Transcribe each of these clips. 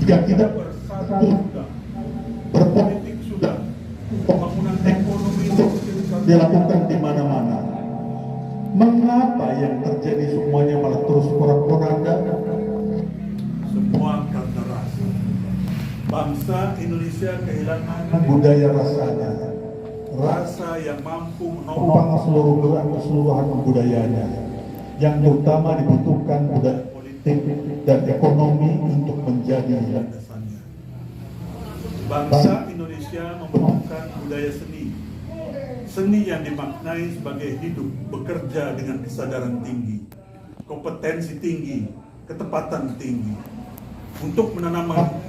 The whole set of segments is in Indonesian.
Jika kita bersatu sudah, berpolitik sudah, pembangunan ekonomi itu dilakukan di mana-mana, mengapa yang terjadi semuanya malah terus porak-poranda? Semua karena rasa. Bangsa Indonesia kehilangan budaya rasanya, rasa yang mampu menopang seluruh gerak keseluruhan budayanya, yang terutama dibutuhkan budaya politik dan ekonomi untuk menjadi landasannya. Bangsa Indonesia membutuhkan budaya seni, seni yang dimaknai sebagai hidup, bekerja dengan kesadaran tinggi, kompetensi tinggi, ketepatan tinggi. Untuk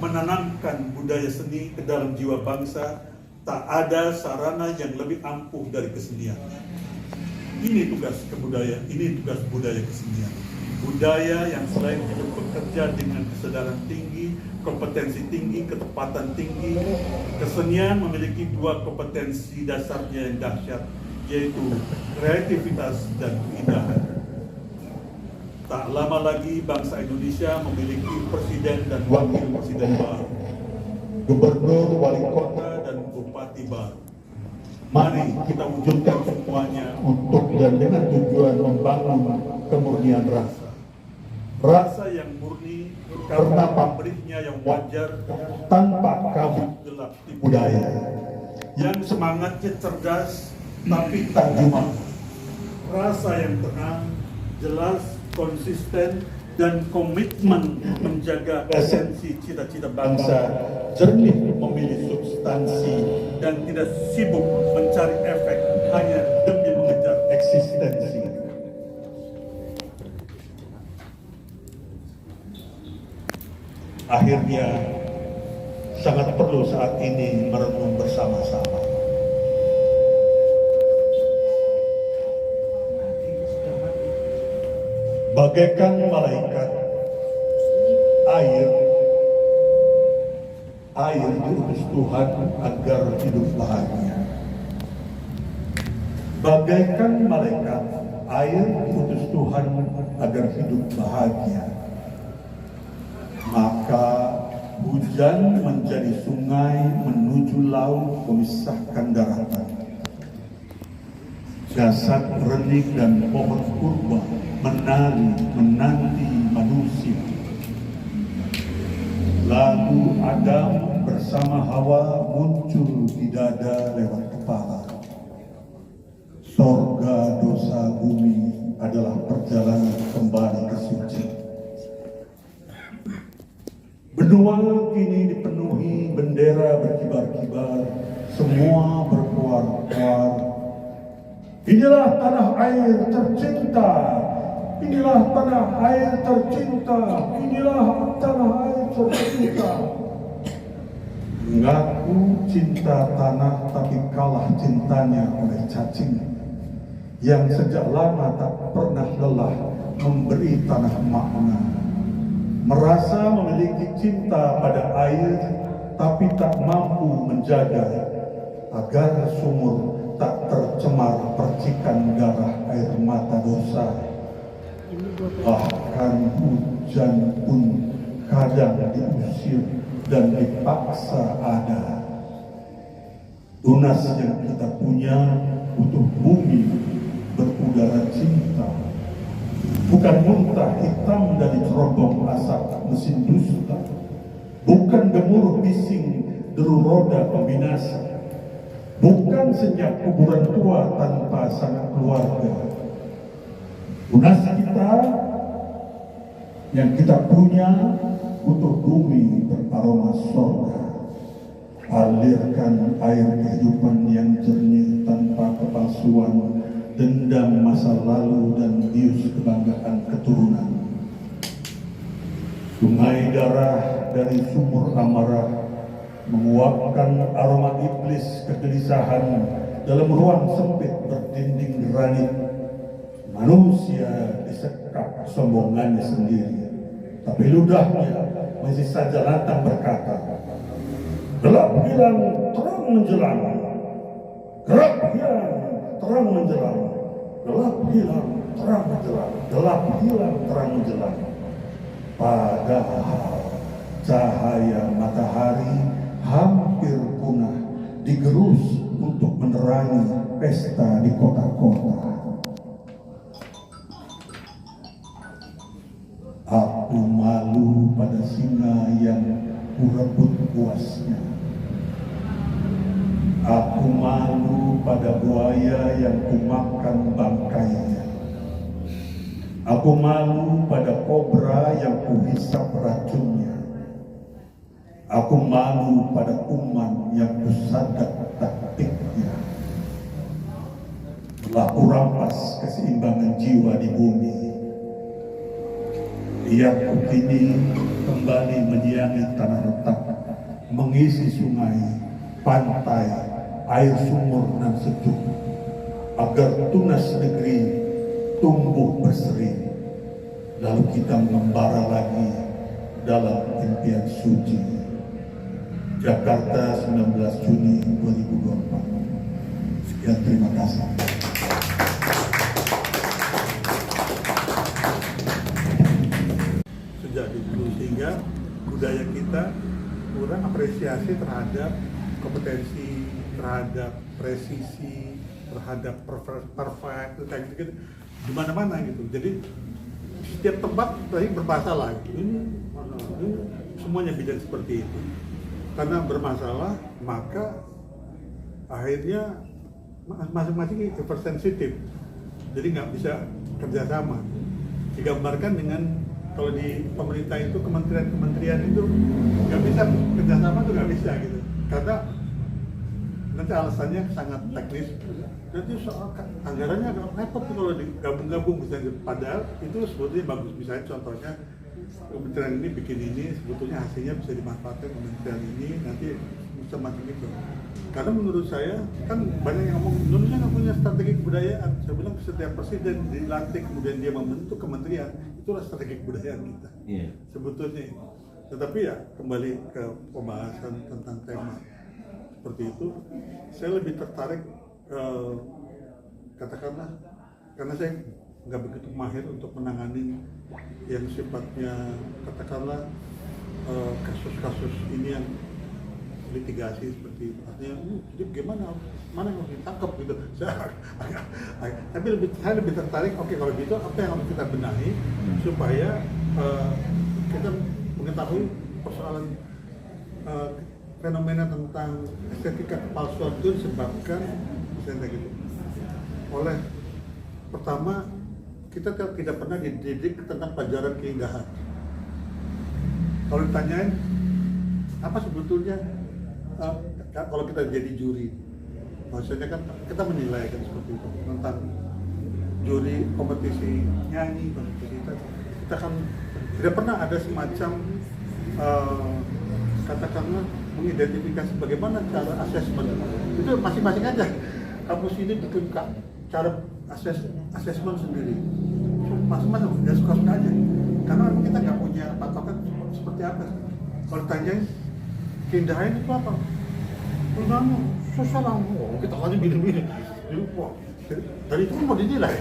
menanamkan budaya seni ke dalam jiwa bangsa, tak ada sarana yang lebih ampuh dari kesenian. Ini tugas kebudayaan, ini tugas budaya kesenian. Budaya yang selain hidup bekerja dengan kesadaran tinggi, kompetensi tinggi, ketepatan tinggi, kesenian memiliki dua kompetensi dasarnya yang dahsyat, yaitu kreativitas dan keindahan. Tak lama lagi bangsa Indonesia memiliki presiden dan wakil presiden baru, gubernur, wali kota, dan bupati baru. Mari kita wujudkan semuanya untuk dan dengan tujuan membangun kemurnian rasa. Rasa yang murni karena pamrihnya yang wajar, tanpa kabut gelap di budaya. Yang semangatnya cerdas tapi tak jumah. Rasa yang tenang, jelas, konsisten, dan komitmen menjaga esensi cita-cita bangsa, jernih memilih substansi, dan tidak sibuk mencari efek hanya demi mengejar eksistensi. Akhirnya, sangat perlu saat ini merenung bersama-sama. Bagaikan malaikat, air diutus Tuhan agar hidup bahagia. Bagaikan malaikat, air diutus Tuhan agar hidup bahagia. Maka hujan menjadi sungai menuju laut memisahkan daratan. Jasad renik dan pohon kurma menari menanti manusia. Lalu Adam bersama Hawa muncul di dada lewat kepala. Sorga dosa bumi adalah perjalanan kembali ke suci. Benua kini dipenuhi bendera berkibar-kibar, semua berkuar-kuar. Inilah tanah air tercinta. Inilah tanah air tercinta. Inilah tanah air tercinta. Mengaku cinta tanah tapi kalah cintanya oleh cacing yang sejak lama tak pernah lelah memberi tanah makna. Merasa memiliki cinta pada air tapi tak mampu menjaga agar sumur tak tercemar percikan darah air mata dosa. Bahkan hujan pun kadang diusir dan dipaksa ada. Tunas yang kita punya butuh bumi berudara cinta, bukan muntah hitam dari cerobong asap mesin dusta, bukan gemuruh bising deru roda pembinasa, bukan senyap kuburan tua tanpa sanak keluarga. Tunas kita yang kita punya butuh bumi beraroma sorga. Alirkan air kehidupan yang jernih tanpa kepalsuan, dendam masa lalu dan bius kebanggaan keturunan. Sungai darah dari sumur amarah menguapkan aroma iblis kegelisahan dalam ruang sempit berdinding granit. Manusia disekap sombongannya sendiri, tapi ludahnya masih saja lantang berkata, gelap hilang terang menjelang, gelap hilang terang menjelang, gelap hilang terang menjelang, gelap hilang terang menjelang. Padahal cahaya matahari hampir punah digerus untuk menerangi pesta di kota-kota. Aku malu pada singa yang kurebut puasnya. Aku malu pada buaya yang kumakan bangkainya. Aku malu pada kobra yang kuhisap racunnya. Aku malu pada kuman yang kusadap taktiknya. Telah kurampas keseimbangan jiwa di bumi. Ia kini kembali menyiangi tanah retak, mengisi sungai, pantai, air sumur dan sejuk, agar tunas negeri tumbuh berseri, lalu kita mengembara lagi dalam impian suci. Jakarta 19 Juni 2024. Sekian, terima kasih. Sejak dulu sehingga budaya kita kurang apresiasi terhadap kompetensi, terhadap presisi, terhadap perfect, kayak gitu di mana-mana gitu. Jadi setiap tempat tadi bermasalah. Ini semuanya bidang seperti itu. Karena bermasalah, maka akhirnya masing-masing hypersensitif. Jadi nggak bisa kerjasama. Digambarkan dengan kalau di pemerintah itu kementerian-kementerian itu nggak bisa kerjasama, tuh nggak bisa gitu. Karena nanti alasannya sangat teknis. Nanti soal anggarannya agak repot kalau digabung-gabung misalnya. Padahal itu sebetulnya bagus. Misalnya contohnya kementerian ini bikin ini, sebetulnya hasilnya bisa dimanfaatkan kementerian ini, nanti bisa macam itu. Karena menurut saya, kan banyak yang ngomong Indonesia nggak punya strategi kebudayaan. Saya bilang setiap presiden dilantik kemudian dia membentuk kementerian, itulah strategi kebudayaan kita. Sebetulnya. Tetapi ya kembali ke pembahasan tentang tema seperti itu, saya lebih tertarik katakanlah karena saya nggak begitu mahir untuk menangani yang sifatnya katakanlah kasus-kasus ini yang litigasi seperti itu. Artinya, jadi gimana, mana yang harus ditangkap gitu. Saya lebih tertarik, oke, kalau gitu apa yang harus kita benahi supaya kita mengetahui persoalan fenomena tentang estetika kepalsuan itu disebabkan misalnya gitu oleh pertama kita tidak pernah dididik tentang pelajaran keindahan. Kalau ditanyain apa sebetulnya kalau kita jadi juri, maksudnya kan kita menilai kan seperti itu tentang juri kompetisi nyanyi, kompetisi kita kan tidak pernah ada semacam katakanlah mengidentifikasi bagaimana cara asesmen. Itu masing-masing aja. Kampus ini bikin cara asesmen sendiri. Masing-masing ya suka-suka aja. Karena kita nggak punya patokan seperti apa. Kalau tanyain keindahan itu apa? Keindahan susah lah. Oh, kita aja gini-gini. Dari itu mau dinilai.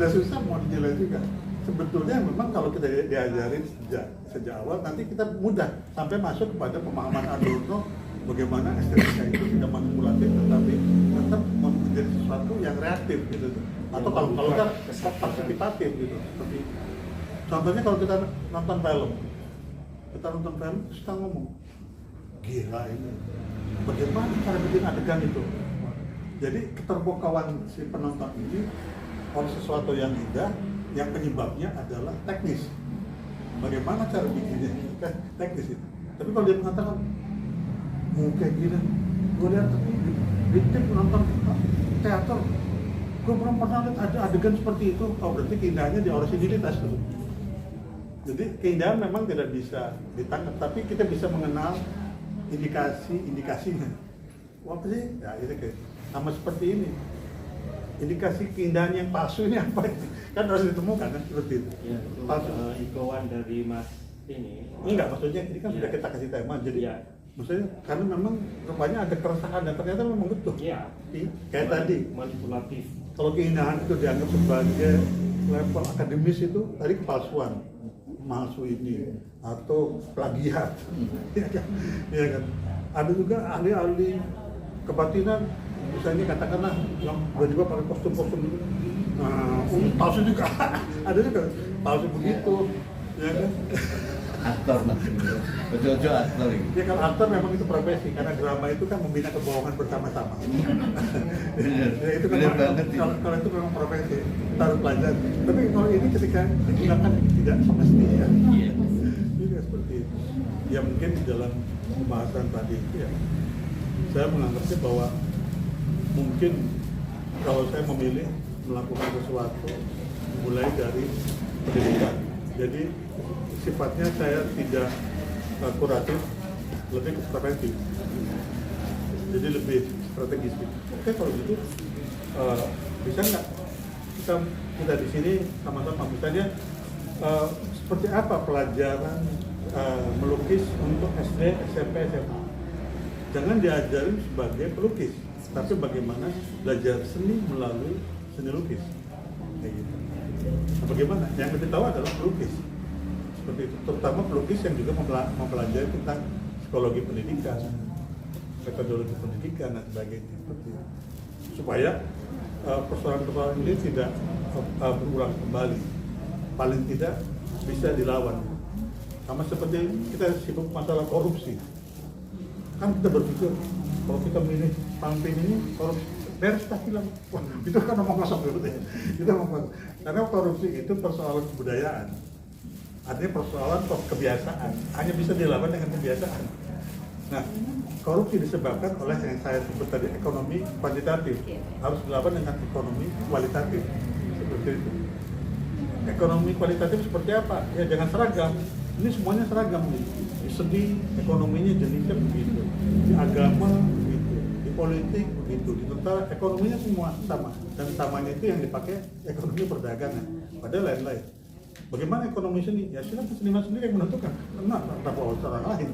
Udah susah mau dinilai juga. Sebetulnya memang kalau kita diajarin sejak awal, nanti kita mudah sampai masuk kepada pemahaman Adorno bagaimana estetika itu tidak manipulatif tetapi tetap menjadi sesuatu yang reaktif gitu. Atau kalau kita partisipatif gitu. Seperti contohnya kalau kita nonton film, terus kita ngomong, gila ini, bagaimana cara bikin adegan itu? Jadi keterbokauan si penonton ini oleh sesuatu yang indah, yang penyebabnya adalah teknis. Bagaimana cara bikinnya? Kan teknis itu. Tapi kalau dia mengatakan, kayak gini, gue lihat di tip nonton teater, gue belum pernah lihat ada adegan seperti itu. Oh, berarti keindahannya di orisinilitas tuh. Jadi keindahan memang tidak bisa ditangkap, tapi kita bisa mengenal indikasinya. Wah, apa sih? Ya, ini kayak sama seperti ini. Indikasi keindahan yang palsu ini apa? Kan harus ditemukan kan seperti itu. Ya, palsu. Imbauan dari Mas ini. Enggak, maksudnya ini kan sudah kita kasih tema, jadi maksudnya karena memang rupanya ada keresahan dan ternyata memang betul. Iya. Kayak tadi manipulatif. Kalau keindahan itu dianggap sebagai level akademis itu tadi kepalsuan. malsu ini atau plagiat, ya kan? Ya kan? Ada juga ahli-ahli kebatinan, misalnya katakanlah yang juga pakai kostum-kostum itu, palsu juga, ada juga palsu begitu, ya kan? Aktor maksudnya, betul-betul aktor ini. Ya kalau aktor memang itu profesi, karena drama itu kan membina kebohongan bersama-sama. Ya, itu kan Bener banget ini. kalau itu memang profesi, kita harus belajar. Tapi kalau ini ketika digunakan tidak semestinya, Iya. ini seperti itu. Ya mungkin di dalam pembahasan tadi itu ya, saya menganggapnya bahwa mungkin kalau saya memilih melakukan sesuatu mulai dari pendidikan. Jadi sifatnya saya tidak kuratif, lebih ke preventif. Jadi lebih strategis. Oke, kalau gitu bisa nggak kita di sini sama-sama misalnya seperti apa pelajaran melukis untuk SD, SMP, SMA? Jangan diajarin sebagai pelukis, tapi bagaimana belajar seni melalui seni lukis. Kayak gitu. Nah, bagaimana? Yang lebih tahu adalah pelukis. Seperti itu, terutama pelukis yang juga mempelajari tentang psikologi pendidikan, metodologi pendidikan dan sebagainya, seperti itu. Supaya persoalan-persoalan ini tidak berulang kembali, paling tidak bisa dilawan. Sama seperti kita sibuk masalah korupsi, kan kita berpikir kalau kita milih pemimpin ini korupsi beres tak hilang, wah itu kan omong kosong gitu ya. Kita omong kosong. Karena korupsi itu persoalan kebudayaan. Artinya persoalan kebiasaan, hanya bisa dilawan dengan kebiasaan. Nah, korupsi disebabkan oleh yang saya sebut tadi ekonomi kuantitatif, harus dilawan dengan ekonomi kualitatif, seperti itu. Ekonomi kualitatif seperti apa? Ya jangan seragam, ini semuanya seragam nih. Di seni, ekonominya jenisnya begitu, di agama begitu, di politik begitu, di tentara ekonominya semua sama, dan samanya itu yang dipakai ekonomi perdagangan, padahal lain-lain. Bagaimana ekonomi seni? Ya silakan seniman sendiri yang menentukan. Kenapa orang lain?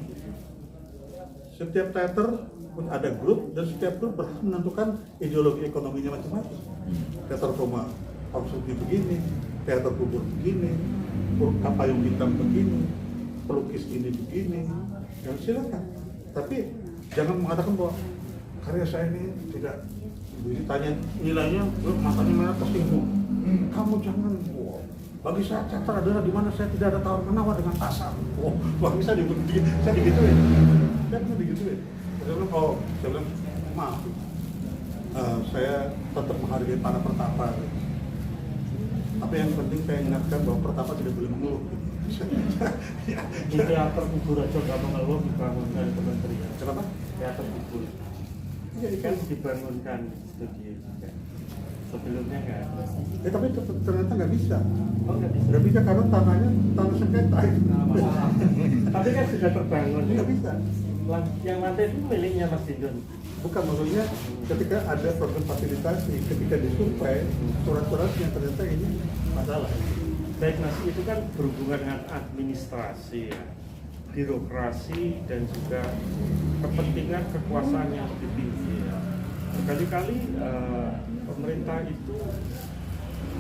Setiap teater pun ada grup dan setiap grup berhak menentukan ideologi ekonominya macam-macam. Teater koma konsumsi begini, teater kubur begini, kapayung hitam begini, pelukis ini begini. Ya silakan. Tapi jangan mengatakan bahwa karya saya ini tidak ditanya nilainya, matanya mana tersinggung. Kamu jangan. Bagi saya teater adalah di mana saya tidak ada tawar menawar dengan pasar. Wah bisa digituin, saya digituin. Saya bisa digituin. Saya bilang, saya bilang maaf, saya tetap menghargai para pertapa. Tapi yang penting saya ingatkan bahwa pertapa tidak boleh mengeluh. Di teater kubur aja nggak mengeluh dibangunkan kementerian. Kenapa? Teater kubur. Iya, Kan dibangunkan studio juga. Sebelumnya nggak ada. Tapi ternyata nggak bisa. Oh nggak bisa. Nggak bisa karena tanahnya tanah sengketa. Tapi kan sudah terbangun. Nggak bisa. Yang lantai itu miliknya Mas Dindon. Bukan, maksudnya ketika ada program fasilitasi, ketika disurvei surat-suratnya ternyata ini masalah. Baik Mas, itu kan berhubungan dengan administrasi, ya, birokrasi dan juga kepentingan kekuasaan yang lebih tinggi. Ya. Berkali-kali pemerintah itu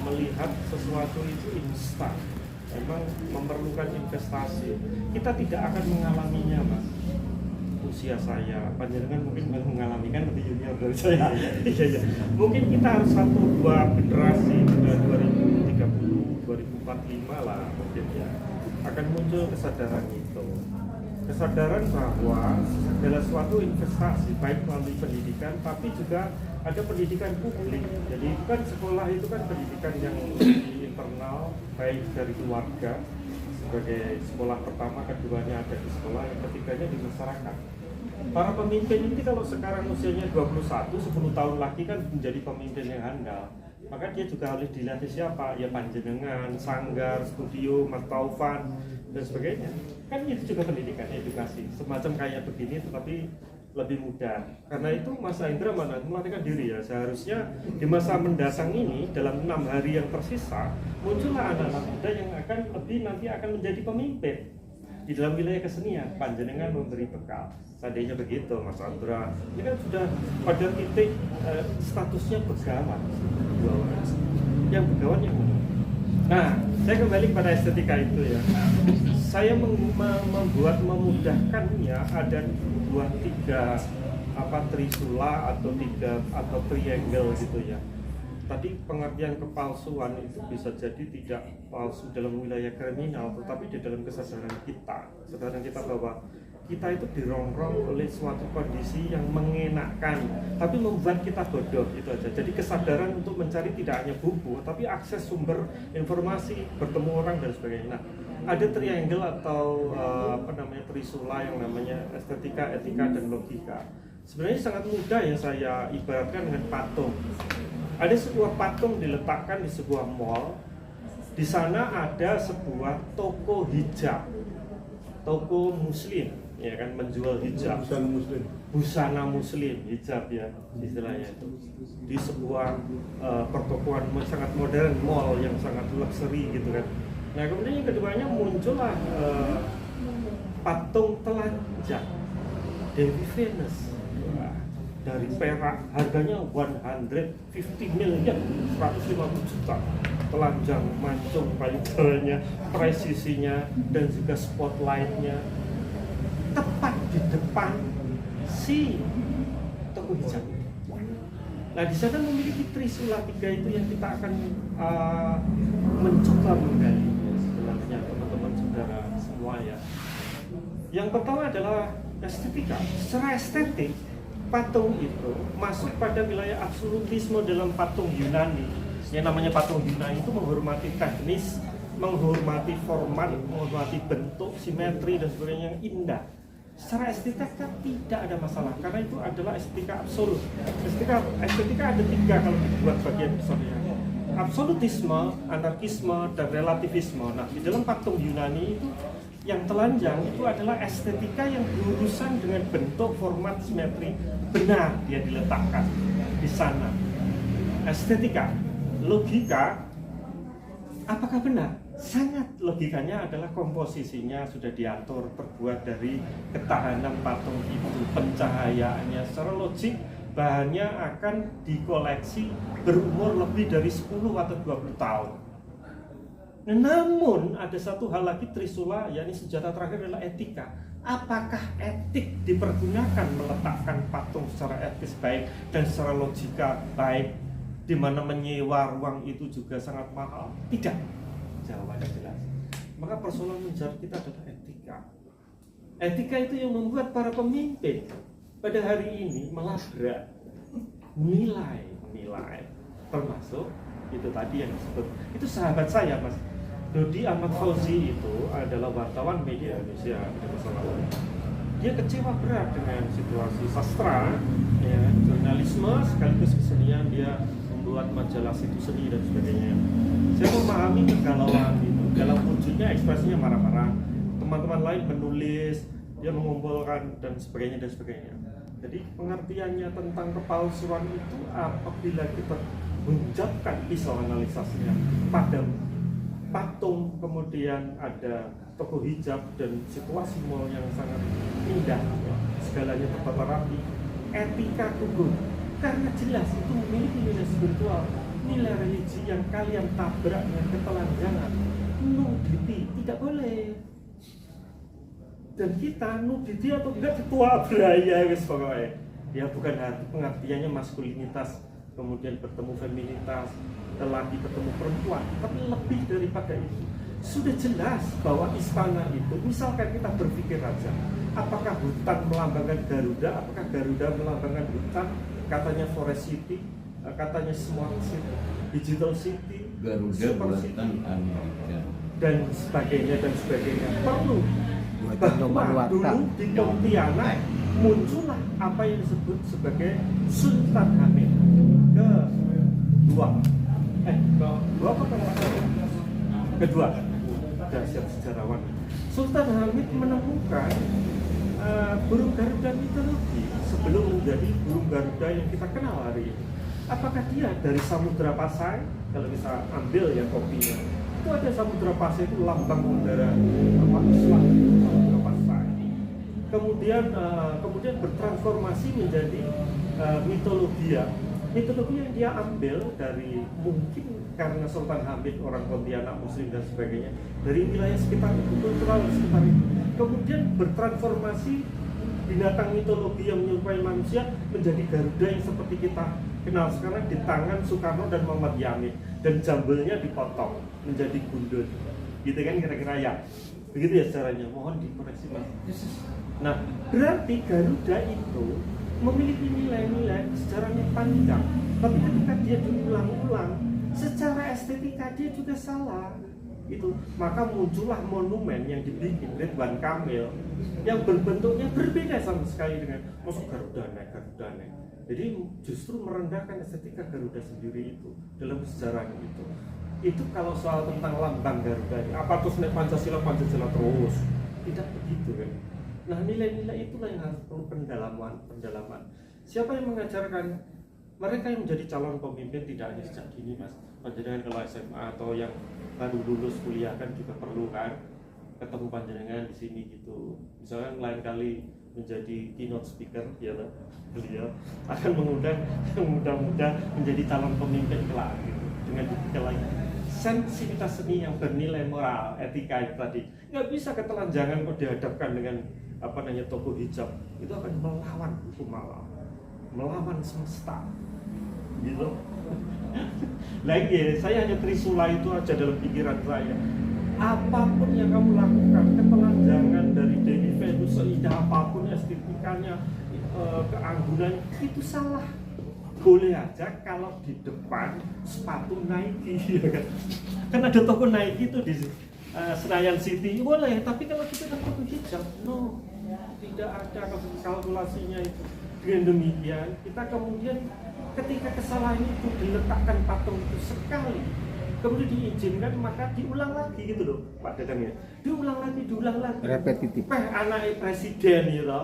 melihat sesuatu itu instan, memang memerlukan investasi. Kita tidak akan mengalaminya, Mas. Usia saya, panjenengan mungkin baru mengalami, kan lebih junior dari saya. Iya. Mungkin kita harus 1-2 generasi, 2030, 2045 lah mungkin ya, akan muncul kesadaran itu. Kesadaran bahwa segala suatu investasi, baik melalui pendidikan, tapi juga ada pendidikan publik. Jadi kan sekolah itu kan pendidikan yang di internal, baik dari keluarga, sebagai sekolah pertama, keduanya ada di sekolah, yang ketiganya di masyarakat. Para pemimpin ini kalau sekarang usianya 21, 10 tahun lagi kan menjadi pemimpin yang handal. Maka dia juga harus dilatih siapa? Ya panjenengan, Sanggar, Studio, Mas Taufan, dan sebagainya. Kan itu juga pendidikan, edukasi. Semacam kayak begini tetapi lebih mudah. Karena itu Mas Hendra melatihkan diri ya. Seharusnya di masa mendatang ini, dalam 6 hari yang tersisa, muncullah anak-anak muda yang akan lebih nanti akan menjadi pemimpin di dalam wilayah kesenian. Panjenengan memberi bekal. Seandainya begitu Mas Andra, ini kan sudah pada titik statusnya begawan. Yang begawan yang mana? Nah, saya kembali pada estetika itu ya. Saya membuat memudahkannya ada tiga trisula atau triangle gitu ya. Tadi pengertian kepalsuan itu bisa jadi tidak palsu dalam wilayah kriminal, tetapi di dalam kesadaran kita bahwa kita itu dirongrong oleh suatu kondisi yang mengenakkan, tapi membuat kita bodoh, itu aja. Jadi kesadaran untuk mencari tidak hanya buku, tapi akses sumber informasi, bertemu orang dan sebagainya. Nah, ada triangle atau trisula yang namanya estetika, etika, dan logika. Sebenarnya sangat mudah yang saya ibaratkan dengan patung. Ada sebuah patung diletakkan di sebuah mall. Di sana ada sebuah toko hijab, toko muslim, ya kan, menjual hijab, busana muslim, hijab ya istilahnya itu, di sebuah pertokoan sangat modern, mall yang sangat luxury gitu kan. Nah kemudian yang keduanya muncullah patung telanjang Dewi Venus dari perak, harganya 150 million, 150 juta, telanjang, mancung, payudaranya, presisinya, dan juga spotlightnya tepat di depan si toko hijab. Nah di sana memiliki trisula 3 itu yang kita akan mencoba menggali sebenarnya teman-teman saudara semua ya. Yang pertama adalah estetika. Secara estetik patung itu masuk pada wilayah absolutisme dalam patung Yunani. Yang namanya patung Yunani itu menghormati teknis, menghormati format, menghormati bentuk, simetri dan sebagainya yang indah. Secara estetika tidak ada masalah karena itu adalah estetika absolut. Estetika ada 3 kalau dibuat bagian besarnya. Absolutisme, anarkisme, dan relativisme. Nah, di dalam patung Yunani itu yang telanjang itu adalah estetika yang berurusan dengan bentuk, format, simetri. Benar dia diletakkan di sana. Estetika, logika, apakah benar? Sangat. Logikanya adalah komposisinya sudah diatur, terbuat dari ketahanan patung itu, pencahayaannya secara logik, bahannya akan dikoleksi berumur lebih dari 10 atau 20 tahun. Namun ada satu hal lagi trisula, yakni senjata terakhir adalah etika. Apakah etik dipergunakan meletakkan patung secara etis baik dan secara logika baik, di mana menyewa ruang itu juga sangat mahal? Tidak. Jawabannya jelas. Maka persoalan menjawab kita adalah etika. Etika itu yang membuat para pemimpin pada hari ini melabrak nilai-nilai, termasuk itu tadi yang disebut, itu sahabat saya Mas Dodi Ahmad Fauzi, itu adalah wartawan media Indonesia di masa lalu. Dia kecewa berat dengan situasi sastra, ya, jurnalisme sekaligus kesenian. Dia membuat majalah situs seni dan sebagainya. Saya memahami kegalauan itu. Dalam wujudnya ekspresinya marah-marah. Teman-teman lain menulis, dia mengumpulkan dan sebagainya dan sebagainya. Jadi pengertiannya tentang kepalsuan itu apabila kita menjapkan pisau analisasinya pada patung, kemudian ada toko hijab dan situasi mall yang sangat indah, segalanya tertata rapi, etika gugur karena jelas itu memiliki nilai spiritual, nilai religi yang kalian tabrak dengan ketelanjangan. Nudity tidak boleh, dan kita nudity atau enggak ketua beraya guys, pokoknya ya bukan arti pengertiannya maskulinitas kemudian bertemu feminitas, lelaki bertemu perempuan, tapi lebih daripada itu. Sudah jelas bahwa istana itu, misalkan kita berpikir aja, apakah hutan melambangkan Garuda, apakah Garuda melambangkan hutan, katanya Forest City, katanya Smart City, Digital City, Garuda buatan Amerika dan sebagainya. Perlu bahwa dulu di Pontianak muncullah apa yang disebut sebagai Sultan Hamid kedua dasar sejarawan. Sultan Hamid menemukan burung Garuda mitologi sebelum menjadi burung Garuda yang kita kenal hari ini. Apakah dia dari Samudra Pasai? Kalau kita ambil ya kopinya, itu ada Samudra Pasai, itu lambang udara Islam, Samudra Pasai. Kemudian bertransformasi menjadi mitologi yang dia ambil dari mungkin karena Sultan Hamid orang Pontianak Muslim dan sebagainya, dari wilayah sekitar itu, kultural sekitar itu, kemudian bertransformasi binatang mitologi yang menyerupai manusia menjadi Garuda yang seperti kita kenal sekarang di tangan Soekarno dan Muhammad Yamin, dan jambelnya dipotong menjadi gundul, gitu kan kira-kira ya, begitu ya sejarahnya. Mohon dikoreksi Mas. Nah, berarti Garuda itu memiliki nilai-nilai sejarahnya panjang, tapi ketika dia diulang-ulang, secara estetika dia juga salah. Itu maka muncullah monumen yang dibikin Ridwan Kamil yang berbentuknya berbeda sama sekali dengan masuk Garuda naik. Jadi justru merendahkan estetika Garuda sendiri itu dalam sejarah itu. Itu kalau soal tentang lambang Garuda, apa terus naik Pancasila terus, tidak begitu kan. Nah, nilai-nilai itulah yang harus perlu pendalaman. Siapa yang mengajarkan mereka yang menjadi calon pemimpin tidak hanya sejak dini, Mas. Panjenengan kalau SMA atau yang baru lulus kuliah kan juga perlu kan ketemu panjenengan di sini gitu. Misalkan lain kali menjadi keynote speaker, ya beliau akan mengundang yang muda-muda menjadi calon pemimpin kelak gitu, dengan dibekali sensitivitas seni yang bernilai moral, etika itu tadi. Nggak bisa ketelanjangan kok dihadapkan dengan tokoh hijab, itu akan melawan hukum alam, melawan semesta gitu. Lagi saya hanya trisula itu aja dalam pikiran saya. Apapun yang kamu lakukan, ketelanjangan dari Dewi Venus seindah apapun estetikanya, keanggunan itu salah. Boleh aja kalau di depan sepatu Nike, ya kan ada toko Nike itu di Senayan City, boleh. Tapi kalau kita ada toko hijab, no, tidak ada kalkulasinya itu. Dengan demikian kita kemudian ketika kesalahan itu diletakkan patung itu sekali, kemudian diizinkan, maka diulang lagi gitu loh Pak Dadang ya, diulang lagi repetitif. Anak presiden gitu.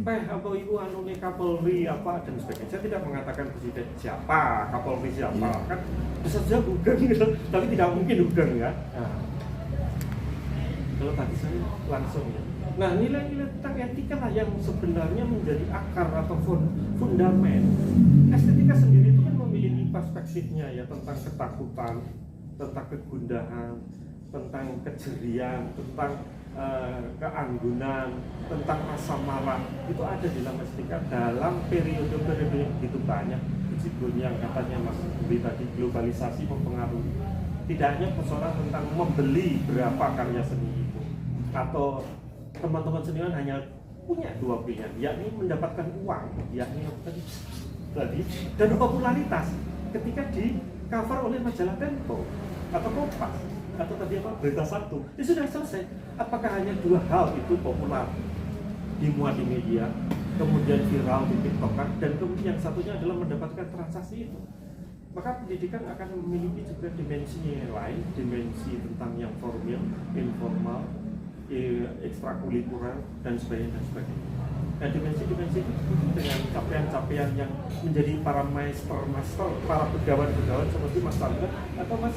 Apa ibu anune Kapolri apa dan sebagainya. Saya tidak mengatakan presiden siapa, Kapolri siapa, kan bisa saja bukan gitu, tapi tidak mungkin bukan ya. Kalau tadi saya langsung ya. Nah, nilai-nilai tentang etika lah yang sebenarnya menjadi akar atau fundamen. Estetika sendiri itu kan memiliki perspektifnya ya, tentang ketakutan, tentang kegundahan, tentang kejerian, tentang keanggunan, tentang rasa marah. Itu ada di dalam estetika dalam periode-periode yang begitu banyak. Meskipun yang katanya Mas Budi tadi globalisasi mempengaruhi, tidak hanya persoalan tentang membeli berapa karya seni itu, atau teman-teman seniman hanya punya dua pilihan, yakni mendapatkan uang, yakni tadi, dan popularitas ketika di cover oleh majalah Tempo atau Kompas atau tadi Berita Satu, itu sudah selesai. Apakah hanya dua hal itu populer dimuat di media, kemudian viral di TikTok, dan kemudian yang satunya adalah mendapatkan transaksi itu? Maka pendidikan akan memiliki juga dimensi yang lain, dimensi tentang yang formal, informal, ekstrakurikuler dan sebagainya. Nah, dimensi-dimensi itu dengan capaian-capaian yang menjadi para master, para pegawan seperti Mas Sandra atau Mas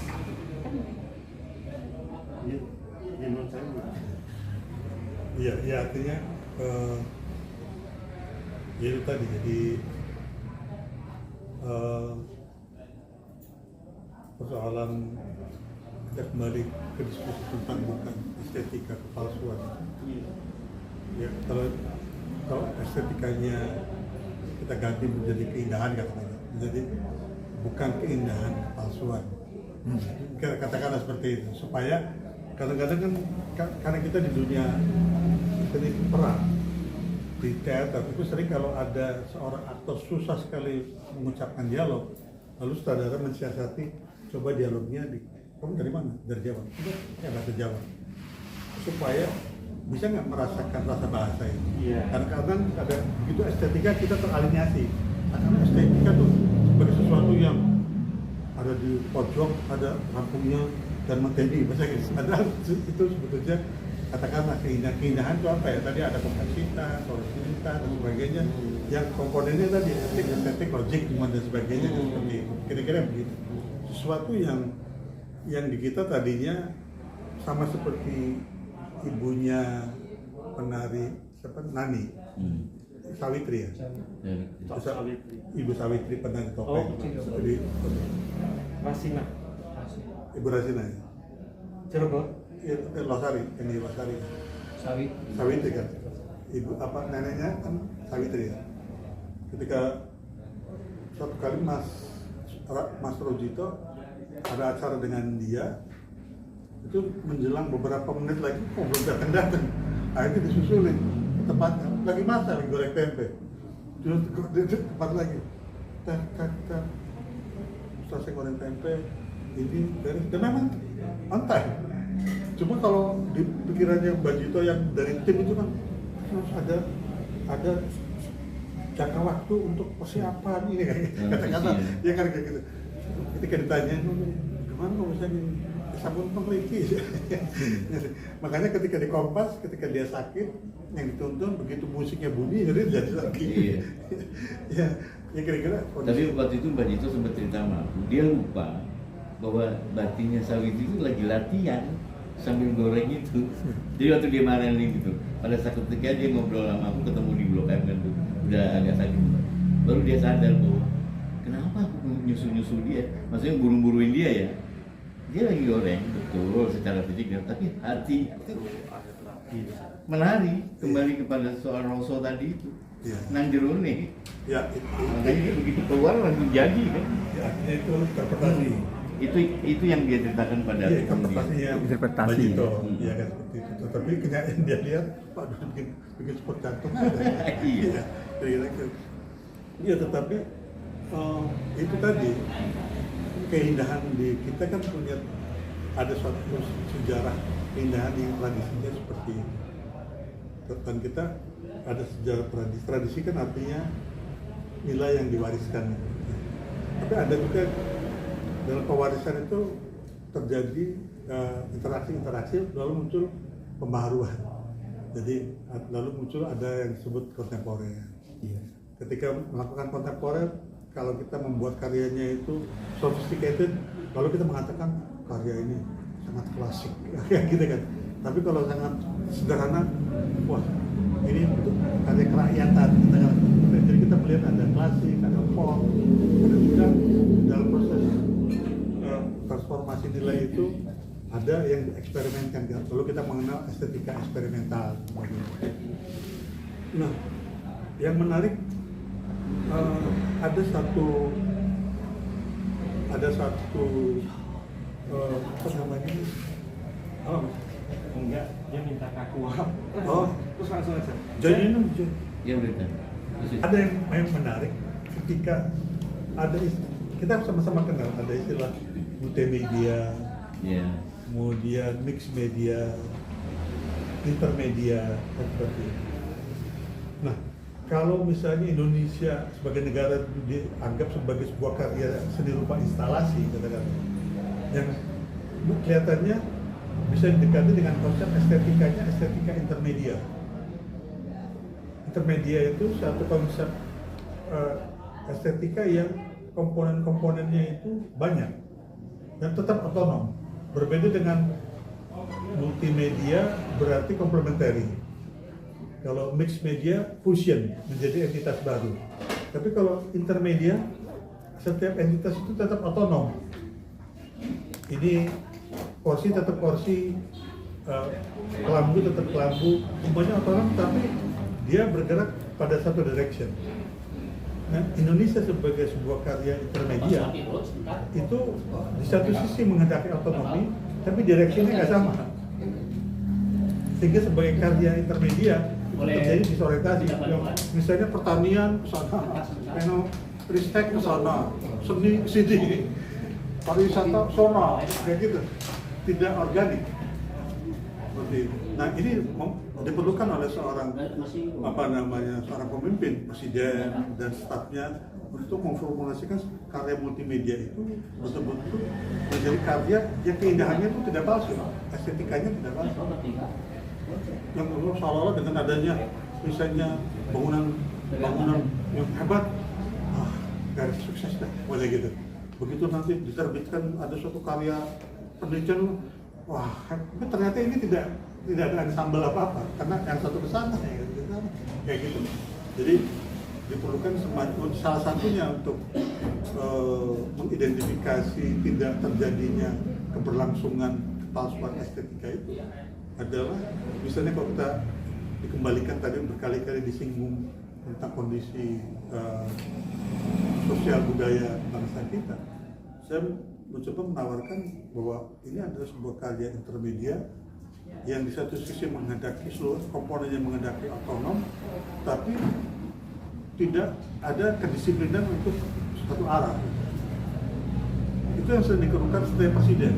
menurut saya. Iya, artinya ya itu tadi, jadi persoalan kita kembali ke diskusi tentang bukan estetika kepalsuan. Ya, kalau estetikanya kita ganti menjadi keindahan, katanya menjadi bukan keindahan kepalsuan. Katakanlah seperti itu, supaya kadang-kadang kan karena kita di dunia seni peran di teater itu sering kalau ada seorang aktor susah sekali mengucapkan dialog, lalu sutradara mensiasati, coba dialognya kamu dari mana? Dari Jawa. Ya, bahasa Jawa. Supaya bisa nggak merasakan rasa bahasa ini. Karena kadang ada begitu estetika kita teralienasi. Karena estetika tuh sebagai sesuatu yang ada di pojok, ada rampungnya dan materi, bahasa gitu. Padahal itu sebetulnya katakanlah keindahan itu apa ya? Tadi ada kompleksitas, originalitas dan sebagainya. Yang komponennya tadi estetik, logik, dan sebagainya seperti itu. Kira-kira begitu. Sesuatu yang di kita tadinya sama seperti ibunya penari siapa Nani. Sawitri ya. Ya. Cok Sawitri. Ibu Sawitri pernah di Topeng. Oh, Jadi Rasina. Ibu Rasina ya. Cirebon. Iya, Losari, ini Losari. Sawit. Sawitri kan. Ibu apa neneknya kan Sawitri ya. Ketika suatu kali Mas Rojito ada acara dengan dia, itu menjelang beberapa menit lagi kok belum datang. Akhirnya disusulin tempatnya lagi masak, lagi goreng tempe. Terus tempat lagi. Tak. Selesai goreng tempe, ini beres. Dan memang on time. Cuma kalau di pikirannya Mbak Jito yang dari tim itu kan harus ada jangka waktu untuk persiapan ini kan kata-kata ya kan kayak gitu. Ketika ditanya gimana kok bisa disambung peneliti makanya ketika di Kompas ketika dia sakit yang ditonton begitu musiknya bunyi jadi jadi lagi ya kira-kira Tapi waktu itu Mbak Jito sempat cerita sama aku, dia lupa bahwa batinnya Sawitri itu lagi latihan sambil goreng itu. Jadi waktu dia marahin gitu, pada saat ketika dia ngobrol sama aku ketemu di Blok M kan tuh, udah agak sakit, baru dia sadar bahwa kenapa aku nyusul dia, maksudnya buru-buruin dia ya. Dia lagi goreng, betul secara fisik, tapi hati itu menari kembali kepada soal Rosso tadi itu. ya, Nang jero nih. ya Makanya dia begitu keluar langsung jadi kan. ya itu interpretasi. Itu yang dia ceritakan pada Iya, interpretasinya Interpretasi. Mbak Jito, Hmm. ya kan seperti itu. Tetapi kenyataan dia lihat, Pak udah bikin sport jantung aja. Iya. Kira-kira. Iya, tetapi itu tadi keindahan di kita kan punya ada suatu sejarah keindahan yang tradisinya seperti itu. Dan kita ada sejarah tradisi. Tradisi kan artinya nilai yang diwariskan. Tapi ada juga dalam pewarisan itu terjadi interaksi-interaksi lalu muncul pembaharuan. Jadi lalu muncul ada yang disebut kontemporer. Ketika melakukan kontemporer, kalau kita membuat karyanya itu sophisticated, lalu kita mengatakan karya ini sangat klasik, kayak gitu kan. Tapi kalau sangat sederhana, wah ini untuk karya kerakyatan. Jadi kita melihat ada klasik, ada pop, ada juga dalam proses transformasi nilai itu ada yang dieksperimenkan, lalu kita mengenal estetika eksperimental. Nah, yang menarik ada satu apa namanya? Oh, Enggak, dia minta kakuap. oh, Terus langsung aja. jadi Ya udah kan. ada yang menarik ketika ada kita sama-sama kenal ada istilah multimedia, Ya. kemudian mix media, intermedia, dan seperti itu. Nah, kalau misalnya Indonesia sebagai negara dianggap sebagai sebuah karya seni rupa instalasi, katakan, yang kelihatannya bisa didekati dengan konsep estetikanya, estetika intermedia. Intermedia itu satu konsep estetika yang komponen-komponennya itu banyak dan tetap otonom. Berbeda dengan multimedia berarti komplementari. Kalau mixed media fusion menjadi entitas baru. Tapi kalau intermedia setiap entitas itu tetap otonom. Ini porsi tetap porsi, kelambu tetap kelambu, semuanya otonom tapi dia bergerak pada satu direction. Nah, Indonesia sebagai sebuah karya intermedia itu di satu sisi menghendaki otonomi, tapi direksinya nggak sama. Sehingga sebagai karya intermedia itu terjadi disorientasi. Misalnya pertanian ke sana, ristek ke sana, seni ke sini, pariwisata sana, kayak gitu, tidak organik. Seperti itu. Nah, ini diperlukan oleh seorang seorang pemimpin, presiden dan stafnya untuk memformulasikan karya multimedia itu betul-betul menjadi karya yang keindahannya itu tidak palsu, estetikanya tidak palsu. Yang seolah-olah dengan adanya misalnya bangunan yang hebat, garis sukses dah, boleh gitu. Begitu nanti diterbitkan ada suatu karya penelitian, wah, tapi ternyata ini tidak ada sambal apa-apa karena yang satu ke sana, kayak gitu. Jadi diperlukan salah satunya untuk mengidentifikasi tidak terjadinya keberlangsungan kepalsuan estetika itu adalah misalnya kalau kita dikembalikan tadi berkali-kali disinggung tentang kondisi sosial budaya bangsa kita, saya mencoba menawarkan bahwa ini adalah sebuah karya intermedia yang di satu sisi menghendaki seluruh komponennya menghendaki otonom, tapi tidak ada kedisiplinan untuk satu arah. Itu yang sering dikeluhkan setiap presiden.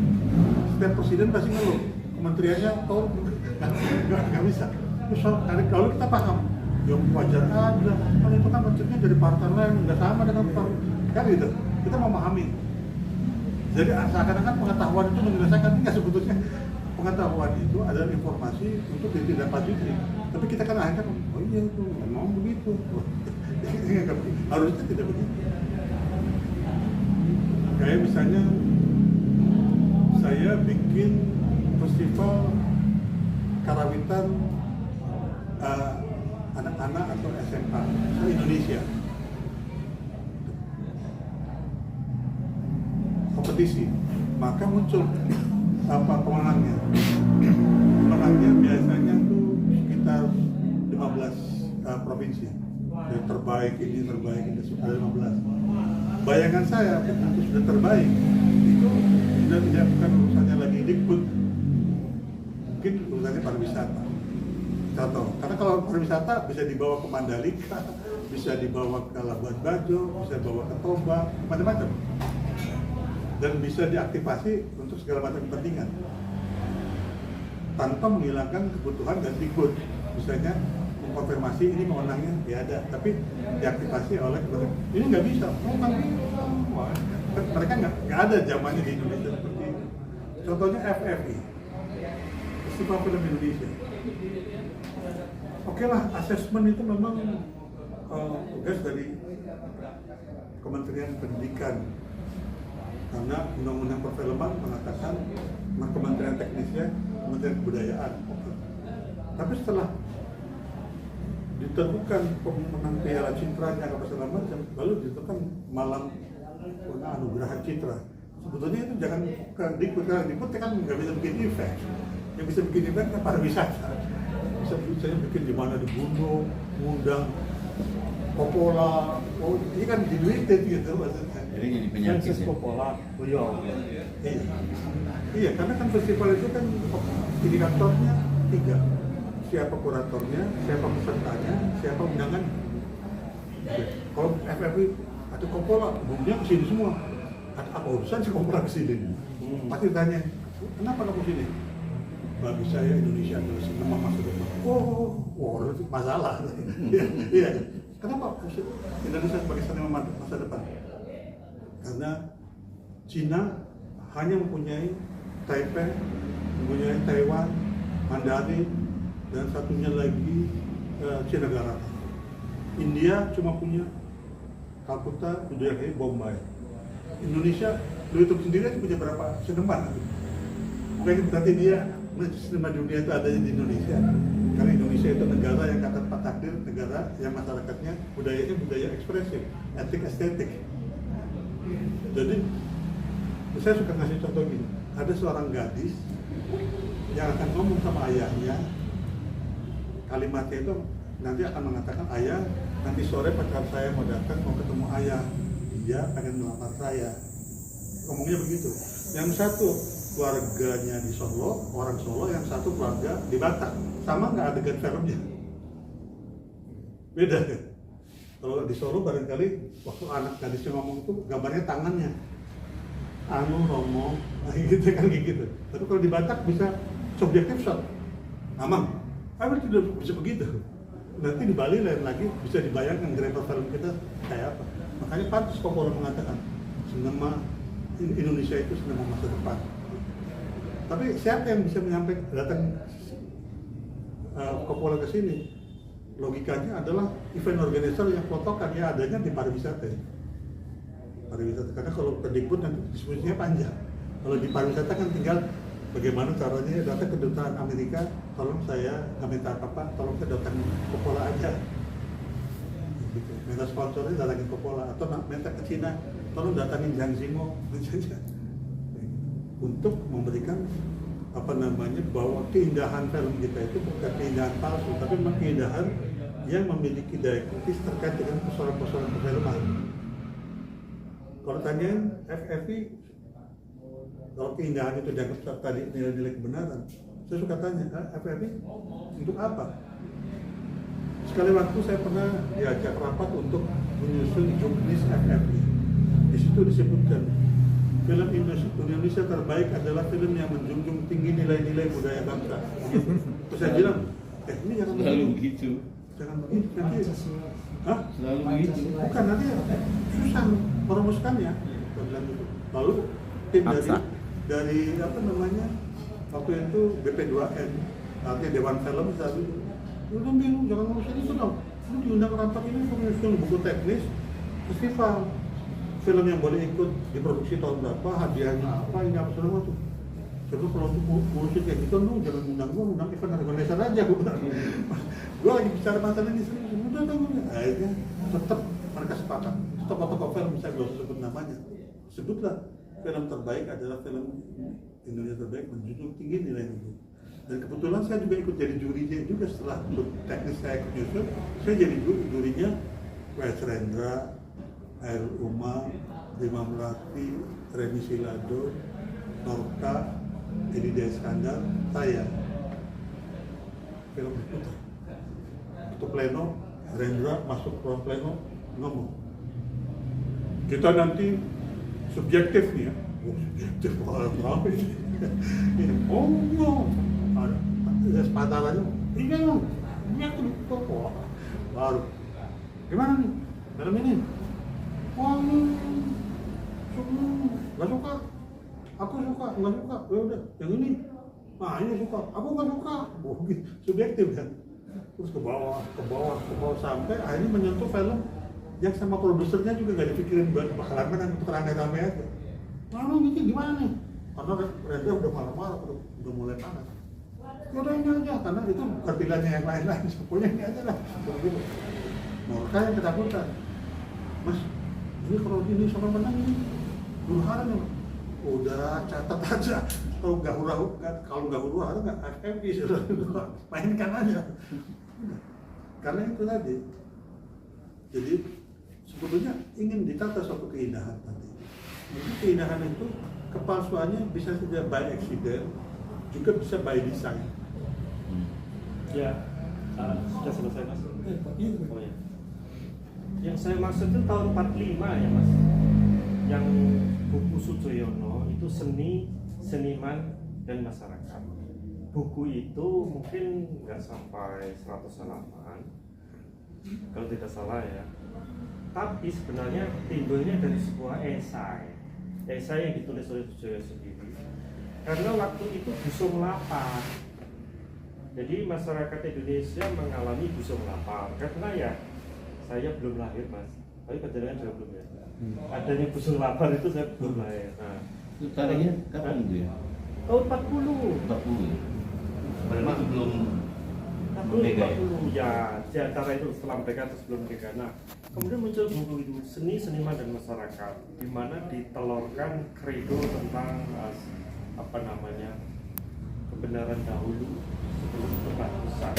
Setiap presiden pasti ngeluh, kementeriannya tolong nggak bisa. Terus kalau kita paham, ya wajar aja. Kan itu kan menterinya dari partai lain, nggak sama dengan partai. Kan gitu. Kita memahami. Jadi seakan-akan pengetahuan itu menyelesaikan, nggak sebetulnya. Pengetahuan itu adalah informasi untuk ditindaklanjuti. Tapi kita kan akhirnya, oh iya itu memang begitu. Harusnya tidak begitu. Kayak misalnya saya bikin festival karawitan anak-anak atau SMA se-Indonesia. Kompetisi, maka muncul pemenangnya. Pemenangnya biasanya tuh sekitar 15 provinsi. Yang terbaik ini ada 15. Bayangan saya begitu sudah terbaik itu sudah tidak bukan urusannya lagi Dikbud, mungkin urusannya pariwisata. Contoh, karena kalau pariwisata bisa dibawa ke Mandalika, bisa dibawa ke Labuan Bajo, bisa dibawa ke Toba, macam-macam, dan bisa diaktifasi untuk segala macam kepentingan tanpa menghilangkan kebutuhan dan Dikbud. Misalnya konfirmasi ini mewenangnya ya ada, tapi diaktifasi oleh ini nggak bisa. Wah, mereka nggak ada zamannya di Indonesia seperti itu. Contohnya FFI, Festival Film Indonesia. Oke lah, asesmen itu memang tugas dari Kementerian Pendidikan, karena Undang-Undang Perfilman mengatakan Kementerian Teknisnya Kementerian Kebudayaan. Tapi setelah ditentukan pemenang Piala Citranya apa segala macam, lalu ditentukan malam anugerah Citra. Sebetulnya itu jangan ke Dikbud, karena Dikbud kan nggak bisa bikin event. Yang bisa bikin event kan pariwisata. Bisa bikin di mana di gunung, ngundang Popola. Oh, ini kan diduitin gitu maksudnya. Jadi jadi penyakit ya. Popola, beliau. Iya, karena kan festival itu kan indikatornya 3. Siapa kuratornya, siapa pesertanya, siapa undangannya. Kalau FFI atau Coppola, umumnya kesini semua. Apa urusan si Coppola kesini? Pasti tanya, kenapa kamu kesini? Bagi saya Indonesia adalah sinema masa depan. Oh, itu masalah. Iya. Kenapa Indonesia sebagai sinema masa depan? Karena Cina hanya mempunyai Taipei, mempunyai Taiwan, Mandarin, dan satunya lagi Cina Negara. India cuma punya Calcutta, New Bombay. Indonesia, Louis Vuitton sendiri punya berapa seniman? Mungkin berarti dia seniman dunia itu adanya di Indonesia. Karena Indonesia itu negara yang kata Pak Takdir, negara yang masyarakatnya budayanya budaya ekspresif, etik estetik. Jadi saya suka ngasih contoh gini. Ada seorang gadis yang akan ngomong sama ayahnya. Kalimatnya itu nanti akan mengatakan, ayah, nanti sore pacar saya mau datang, mau ketemu ayah, dia pengen melamar saya. Ngomongnya begitu. Yang satu keluarganya di Solo, orang Solo, yang satu keluarga di Batak. Sama nggak adegan filmnya? Beda kan? Kalau di Solo barangkali waktu anak gadisnya ngomong itu gambarnya tangannya, anu Romo, gitu kan gitu. Tapi kalau di Batak bisa subjektif shot, amang. Tapi tidak bisa begitu. Nanti di Bali lain lagi bisa dibayangkan greater film kita kayak apa. Makanya pantas Coppola mengatakan sinema Indonesia itu sinema masa depan. Tapi siapa yang bisa menyampaikan datang Coppola ke sini? Logikanya adalah event organizer yang fotokan ya adanya di pariwisata. Karena kalau ke Dikbud nanti diskusinya panjang. Kalau di pariwisata kan tinggal bagaimana caranya datang ke kedutaan Amerika, tolong saya nggak minta apa-apa, tolong saya datang Coppola aja. gitu. Minta sponsornya datangin Coppola atau minta ke Cina, tolong datangin Zhang Yimou untuk memberikan bahwa keindahan film kita itu bukan keindahan palsu, tapi memang keindahan yang memiliki daya kritis terkait dengan persoalan-persoalan perfilman. Kalau tanyain FFI, kalau keindahan itu dianggap tadi nilai-nilai kebenaran, saya suka tanya, FFI untuk apa? Sekali waktu saya pernah diajak rapat untuk menyusun juknis FFI. Di situ disebutkan film Indonesia terbaik adalah film yang menjunjung tinggi nilai-nilai budaya bangsa. Terus saya bilang, ini jangan Selalu begini. begitu. Jangan begini, nanti. Hah? Selalu begitu. Bukan, nanti susah merumuskannya. Saya bilang gitu. Lalu tim dari waktu itu BP2N, artinya Dewan Film, saya bilang, udah bingung, jangan ngurusin itu dong. Lu diundang ke rapat ini untuk menyusun buku teknis festival. Film yang boleh ikut diproduksi tahun berapa, hadiahnya apa, ini apa semua tuh. Terus kalau untuk ngurusin kayak gitu, lu jangan undang gua, undang event organizer aja. Gua lagi bicara masalah ini serius, udah. Akhirnya tetap mereka sepakat. Tetap toko film, saya gak usah sebut namanya. Sebutlah film terbaik adalah film Indonesia terbaik menjunjung tinggi nilai itu. Dan kebetulan saya juga ikut jadi jurinya juga setelah teknis saya ikut nyusun, saya jadi jurinya W.S. Rendra, Air Uma, Bima Melati, Reni Silado, Norka, Edi Iskandar, saya. Film diputar. Untuk pleno, Rendra masuk ruang pleno ngomong. Kita nanti subjektif nih ya. Oh, subjektif berapa ini? Oh, no. Ada sepatalannya. Iya, ini aku kok. Baru. Gimana nih? Film ini? Wah, nggak suka. Aku suka, nggak suka. Ya udah, yang ini. Nah, ini suka. Aku nggak suka. Oh, subjektif kan. Terus ke bawah sampai akhirnya menyentuh film yang sama produsernya juga nggak dipikirin bakalan menang, untuk rame-rame aja. Lalu ini gimana nih? Karena Rendra udah marah-marah, udah mulai panas. Yaudah ini aja, karena itu bukan pilihannya yang lain-lain, pokoknya ini aja lah. Begitu. Mereka yang ketakutan. Mas, ini kalau ini sama menang ini huru-hara nih. Udah catat aja. Kalau nggak huru-hara nggak FFI sudah mainkan aja. Karena itu tadi. Jadi sebetulnya ingin ditata suatu keindahan tadi. Jadi keindahan itu kepalsuannya bisa saja by accident, juga bisa by design. Ya, sudah selesai mas. Oh ya. Yang saya maksud itu tahun 45 ya mas. Yang buku Sujoyono itu seni, seniman, dan masyarakat. Buku itu mungkin nggak sampai 100 halaman, kalau tidak salah ya. Tapi sebenarnya timbulnya dari sebuah esai yang ditulis oleh Sujoyono sendiri. Karena waktu itu busung lapar. Jadi masyarakat Indonesia mengalami busung lapar. Karena ya saya belum lahir mas, tapi panjenengan juga belum ya. Adanya busung lapar itu saya belum lahir. Nah, Itu tarinya kapan itu ya? tahun 40. 40. Berarti sebelum merdeka ya? 40 ya, di antara itu setelah mereka atau sebelum mereka. Nah, kemudian muncul buku itu seni, seniman, dan masyarakat, di mana ditelurkan kredo tentang kebenaran dahulu sebelum kebatusan.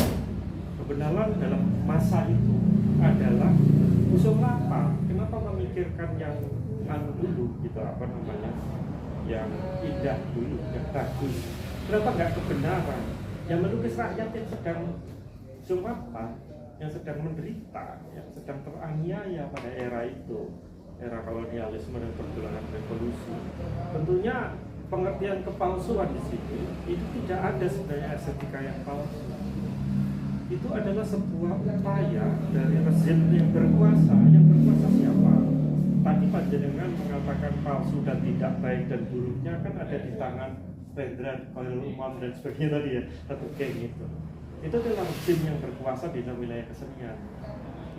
Kebenaran dalam masa itu adalah busung lapar. Kenapa memikirkan yang dulu gitu yang indah dulu, yang bagus? Kenapa nggak kebenaran? Yang melukis rakyat yang sedang busung lapar, yang sedang menderita, yang sedang teraniaya pada era itu, era kolonialisme dan perjuangan revolusi. Tentunya pengertian kepalsuan di situ itu tidak ada sebenarnya estetika yang palsu. Itu adalah sebuah upaya dari rezim yang berkuasa. Yang berkuasa siapa? Tadi panjenengan mengatakan palsu dan tidak baik dan buruknya kan ada di tangan Rendra, Khairul Umam dan sebagainya tadi ya, satu geng itu. Itu adalah rezim yang berkuasa di dalam wilayah kesenian.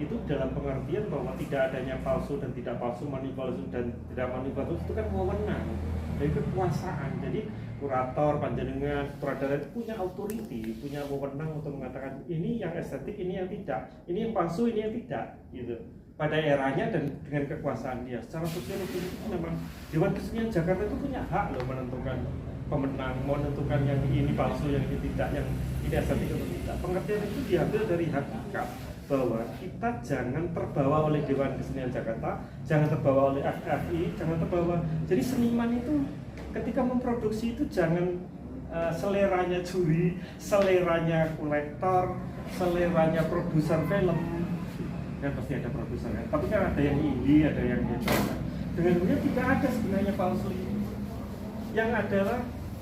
Itu dalam pengertian bahwa tidak adanya palsu dan tidak palsu, manipulasi dan tidak manipulasi itu kan wewenang. dari kekuasaan. Jadi kurator, panjenengan, sutradara itu punya authority, punya wewenang untuk mengatakan ini yang estetik, ini yang tidak, ini yang palsu, ini yang tidak, gitu. Pada eranya dan dengan kekuasaan dia. Secara sosiologis itu memang Dewan Kesenian Jakarta itu punya hak loh menentukan pemenang, menentukan yang ini palsu, yang ini tidak, yang ini estetik atau tidak. Pengertian itu diambil dari hakikat bahwa kita jangan terbawa oleh Dewan Kesenian Jakarta, jangan terbawa oleh FFI, jangan terbawa. Jadi seniman itu ketika memproduksi itu jangan seleranya juri, seleranya kolektor, seleranya produser film. Kan pasti ada produser kan, tapi kan ada yang indie, ada yang gitu. Dengan demikian tidak ada sebenarnya palsu itu. Yang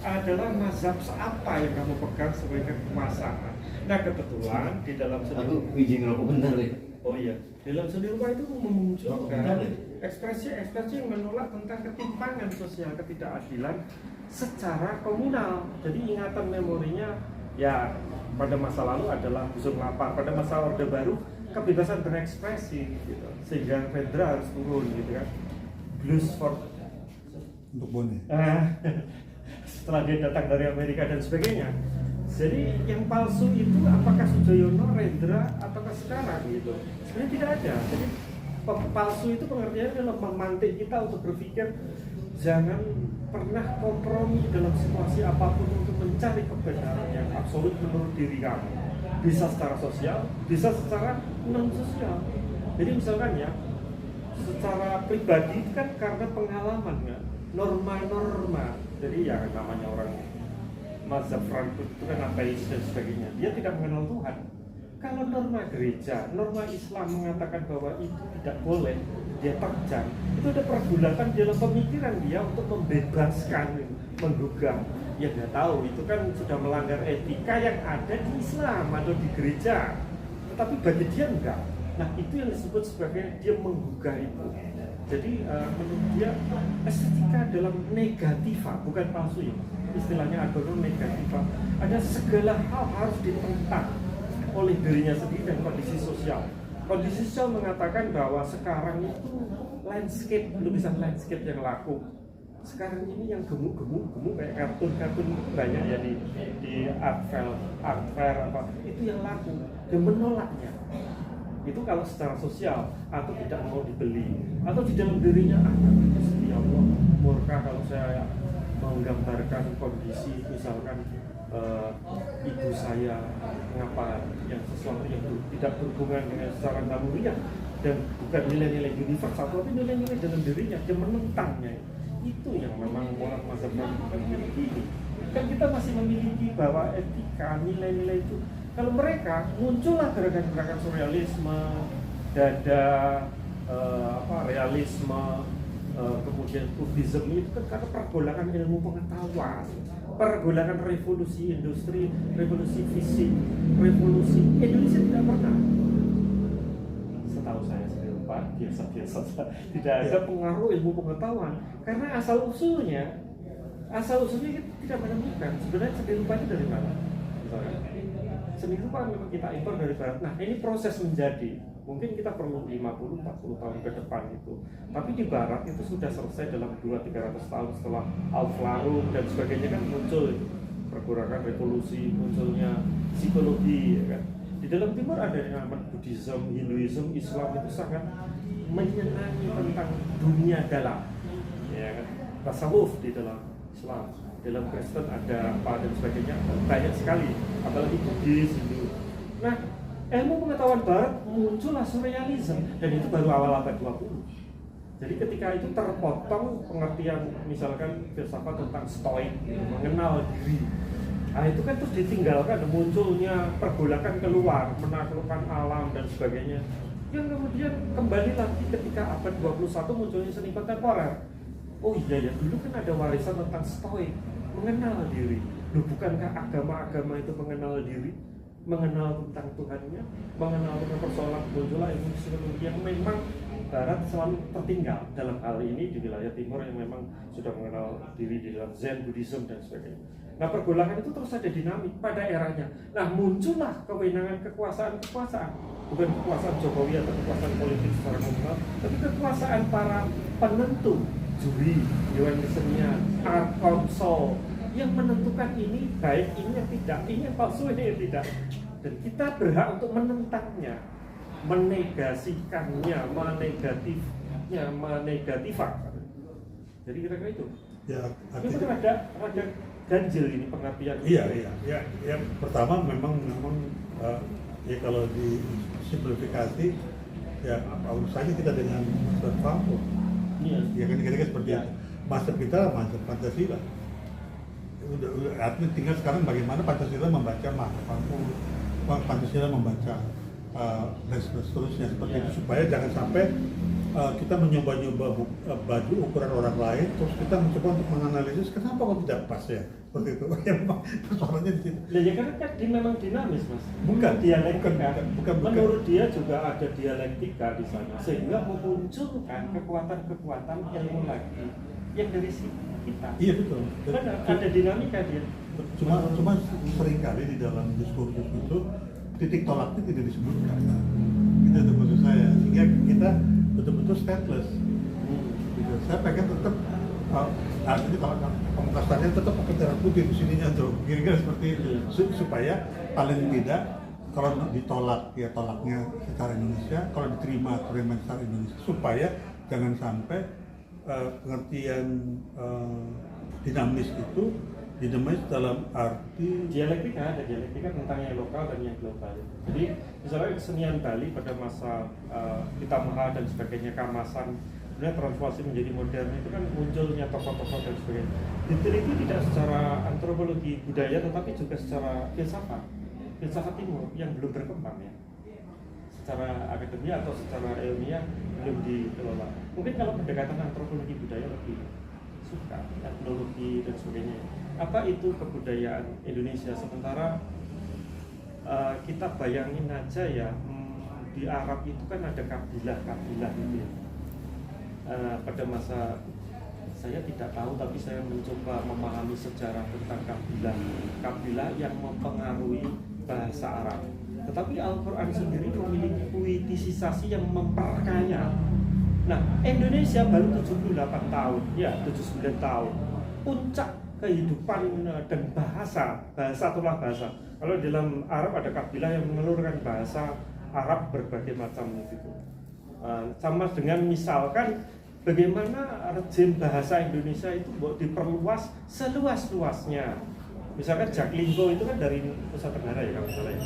adalah mazhab apa yang kamu pegang sebagai kemasangan. Nah kebetulan di dalam seni Aku izin ngerokok bentar deh. oh iya, di dalam seni rupa itu memunculkan ekspresi-ekspresi yang menolak tentang ketimpangan sosial, ketidakadilan secara komunal. Jadi ingatan memorinya ya pada masa lalu adalah busur lapar, pada masa Orde Baru kebebasan berekspresi gitu. Sehingga Rendra harus turun gitu kan. Blues for Untuk Bone. setelah dia datang dari Amerika dan sebagainya. Jadi yang palsu itu apakah Sujoyono, Rendra, ataukah sekarang gitu? Sebenarnya tidak ada. Jadi palsu itu pengertiannya adalah memantik kita untuk berpikir jangan pernah kompromi dalam situasi apapun untuk mencari kebenaran yang absolut menurut diri kamu. Bisa secara sosial, bisa secara non sosial. Jadi misalkan ya, secara pribadi kan karena pengalaman kan, norma-norma. Jadi ya namanya orang mazhab Frankfurt itu kan ateis dan sebagainya. Dia tidak mengenal Tuhan. Kalau norma gereja, norma Islam mengatakan bahwa itu tidak boleh, dia terjang. Itu ada pergulatan dalam pemikiran dia untuk membebaskan, menggugah. Ya nggak tahu, itu kan sudah melanggar etika yang ada di Islam atau di gereja. Tetapi bagi dia enggak. Nah itu yang disebut sebagai dia menggugah itu. Jadi menurut dia estetika dalam negativa, bukan palsu ya. Istilahnya Adorno negativa. Ada segala hal harus ditentang oleh dirinya sendiri dan kondisi sosial. Kondisi sosial mengatakan bahwa sekarang itu landscape, lukisan landscape yang laku. Sekarang ini yang gemuk kayak kartun banyak ya di art fair apa itu yang laku dan menolaknya. Itu kalau secara sosial atau tidak mau dibeli atau di dalam dirinya ya Allah murka kalau saya menggambarkan kondisi misalkan ibu saya mengapa yang sesuatu yang tidak berhubungan dengan secara naluriah dan bukan nilai-nilai universal tapi nilai-nilai dalam dirinya dia menentangnya. Itu yang memang moral mazhab kita miliki. Kan kita masih memiliki bahwa etika, nilai-nilai itu. Kalau mereka muncullah gerakan-gerakan surrealisme, dada, realisme, kemudian kubisme itu kan karena pergolakan ilmu pengetahuan, pergolakan revolusi industri, revolusi fisik, revolusi Indonesia tidak pernah. Setahu saya biasa-biasa tidak ada pengaruh ilmu pengetahuan karena asal usulnya kita tidak menemukan sebenarnya seni rupa itu dari mana. Misalnya seni rupa memang kita impor dari barat. Nah ini proses menjadi mungkin kita perlu 50-40 tahun ke depan itu, tapi di barat itu sudah selesai dalam 200-300 tahun setelah Al-Flarum dan sebagainya kan muncul pergerakan revolusi, munculnya psikologi ya kan. Di dalam timur ada yang namanya Buddhism, Hinduism, Islam itu sangat menyenangi tentang dunia dalam, ya kan? Tasawuf di dalam Islam, dalam Kristen ada apa dan sebagainya banyak sekali, apalagi Buddhis, Hindu. Nah, ilmu pengetahuan Barat muncullah surrealism dan itu baru awal abad 20. Jadi ketika itu terpotong pengertian misalkan filsafat tentang stoik, mengenal diri. Nah itu kan terus ditinggalkan, munculnya pergolakan keluar, menaklukkan alam dan sebagainya. Yang kemudian kembali lagi ketika abad 21 munculnya seni kontemporer. Oh iya ya, dulu kan ada warisan tentang stoik, mengenal diri. Loh bukankah agama-agama itu mengenal diri? Mengenal tentang Tuhannya, mengenal tentang persoalan muncullah ilmu psikologi yang memang Barat selalu tertinggal dalam hal ini di wilayah timur yang memang sudah mengenal diri di dalam Zen, Buddhism dan sebagainya. Nah pergolakan itu terus ada dinamik pada eranya. Nah muncullah kewenangan kekuasaan-kekuasaan, bukan kekuasaan Jokowi atau kekuasaan politik secara komunal, tapi kekuasaan para penentu juri, dewan kesenian, art council yang menentukan ini baik, ini yang tidak, ini yang palsu, ini yang tidak. Dan kita berhak untuk menentangnya, menegasikannya, menegatifkan. Jadi kira-kira itu. Ya, Ini kan ada ganjil ini pengertian. Ya, pertama memang ya kalau disimplifikasi ya apa urusannya kita dengan Mas Fampo? Iya. Ya kan kira-kira seperti Ya. itu. Master kita master Pancasila. Udah artinya tinggal sekarang bagaimana Pancasila membaca Mas Fampo, Pancasila membaca dan seterusnya seperti Ya. itu supaya jangan sampai kita mencoba-nyoba baju ukuran orang lain terus kita mencoba untuk menganalisis kenapa kok tidak pas ya seperti itu. Ya memang persoalannya di situ. Ya karena kan memang dinamis, Mas. Bukan, Dialektika. bukan. Menurut dia juga ada dialektika di sana sehingga memunculkan kekuatan-kekuatan ilmu lagi yang dari kita. Iya betul. Benar, ada dinamika dia. Cuma seringkali di dalam diskursus itu titik tolaknya tidak disebutkan. Itu maksud saya. Sehingga kita betul-betul stateless. Gitu. Saya pengen tetap artinya kalau pementasannya tetap pakai darah putih di sininya tuh. Kira-kira seperti itu. Supaya paling tidak kalau ditolak ya tolaknya secara Indonesia, kalau terima secara Indonesia supaya jangan sampai pengertian dinamis itu dinamis dalam arti Dialektika, ada dialektika tentang yang lokal dan yang global. Jadi misalnya kesenian Bali pada masa Pitamaha dan sebagainya, Kamasan, kemudian transformasi menjadi modern itu kan munculnya tokoh-tokoh dan sebagainya. Diteliti tidak secara antropologi budaya tetapi juga secara filsafat timur yang belum berkembang ya. Secara akademia atau secara ilmiah belum dikelola. Mungkin kalau pendekatan antropologi budaya lebih suka, etnologi dan sebagainya. Apa itu kebudayaan Indonesia? Sementara kita bayangin aja ya, di Arab itu kan ada kabilah-kabilah gitu ya. Pada masa saya tidak tahu tapi saya mencoba memahami sejarah tentang kabilah yang mempengaruhi bahasa Arab. Tetapi Al-Quran sendiri memiliki puitisasi yang memperkaya. Nah, Indonesia baru 78 tahun, ya 79 tahun. Puncak kehidupan dan bahasa itulah bahasa. Kalau dalam Arab ada kabilah yang menelurkan bahasa Arab berbagai macam gitu. Sama dengan misalkan bagaimana rejim bahasa Indonesia itu diperluas seluas-luasnya. Misalkan Jaklingko itu kan dari Nusa Tenggara ya kalau salah ya.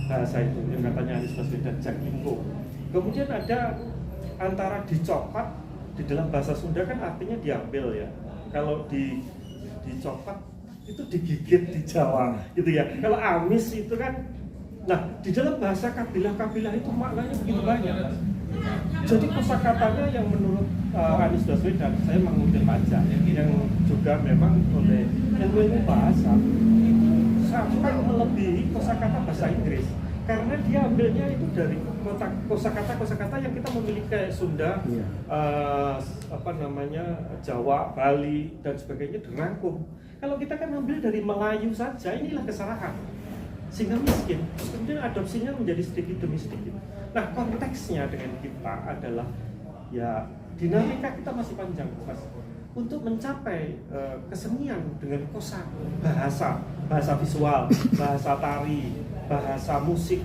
Bahasa itu yang katanya Anies Baswedan Jaklingko. Kemudian ada antara dicopot di dalam bahasa Sunda kan artinya diambil ya. Kalau dicopot itu digigit di Jawa gitu ya. Kalau amis itu kan, nah di dalam bahasa kabilah-kabilah itu maknanya begitu banyak. Jadi kosakatanya yang menurut Anies Baswedan, saya mengutip aja yang juga memang oleh ilmu bahasa itu sampai melebihi kosakata bahasa Inggris. Karena dia ambilnya itu dari kosakata yang kita memiliki kayak Sunda, Jawa, Bali dan sebagainya dirangkum. Kalau kita kan ambil dari Melayu saja, inilah kesalahan. Sehingga miskin. Kemudian adopsinya menjadi sedikit demi sedikit. Nah, konteksnya dengan kita adalah ya dinamika kita masih panjang, Mas. Untuk mencapai kesenian dengan bahasa visual, bahasa tari, bahasa musik,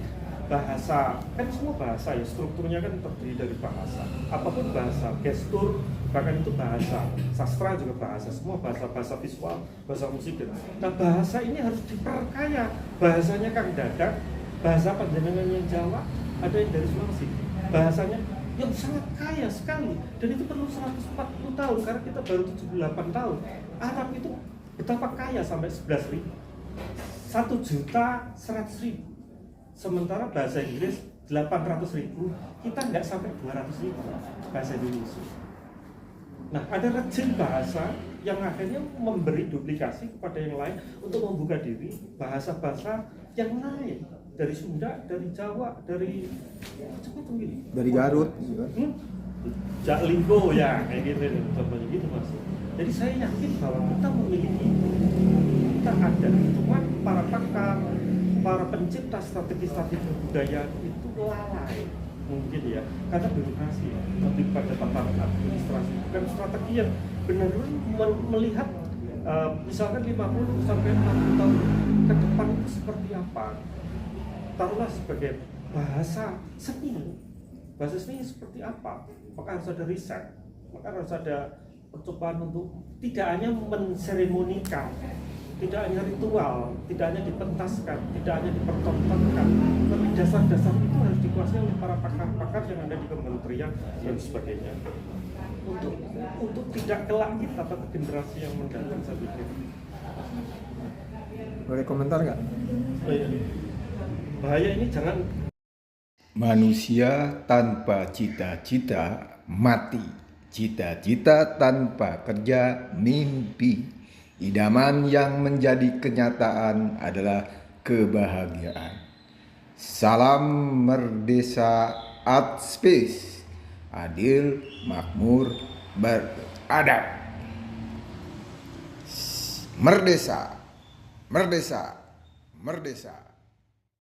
bahasa kan semua bahasa ya, strukturnya kan terdiri dari bahasa. Apapun bahasa, gestur, bahkan itu bahasa, sastra juga bahasa, semua bahasa visual, bahasa musik. Nah, bahasa ini harus diperkaya. Bahasanya Kang Dadak, bahasa panjenengannya Jawa, ada yang dari Sulawesi. Bahasanya yang sangat kaya sekali dan itu perlu 140 tahun karena kita baru 78 tahun. Arab itu betapa kaya sampai 11.000, 1.100.000. Sementara bahasa Inggris 800.000, kita nggak sampai 200.000 bahasa Indonesia. Nah, ada rejim bahasa yang akhirnya memberi duplikasi kepada yang lain untuk membuka diri bahasa-bahasa yang lain. Dari Sunda, dari Jawa, dari macam-macam gitu. Dari Garut, Jaklingko ya, kayak gitu, contohnya gitu Mas. Jadi saya yakin bahwa kita memiliki itu, kita ada. Cuma para pakar, para pencipta strategi-strategi kebudayaan itu lalai mungkin ya, karena birokrasi ya, lebih pada tataran administrasi, bukan strategi yang benar-benar melihat misalkan 50 sampai 60 tahun ke depan itu seperti apa. Taruhlah sebagai bahasa seni seperti apa, maka harus ada riset, maka harus ada percobaan untuk tidak hanya menseremonikan, tidak hanya ritual, tidak hanya dipentaskan, tidak hanya dipertontonkan, tapi dasar-dasar itu harus dikuasai oleh para pakar-pakar yang ada di kementerian dan sebagainya. Untuk tidak kelak kita atau generasi yang mendatang, saya pikir. Boleh komentar nggak? Bahaya ini jangan. Manusia tanpa cita-cita mati. Cita-cita tanpa kerja mimpi. Idaman yang menjadi kenyataan adalah kebahagiaan. Salam Merdesa Art Space. Adil, makmur, beradab. Merdesa, merdesa, merdesa.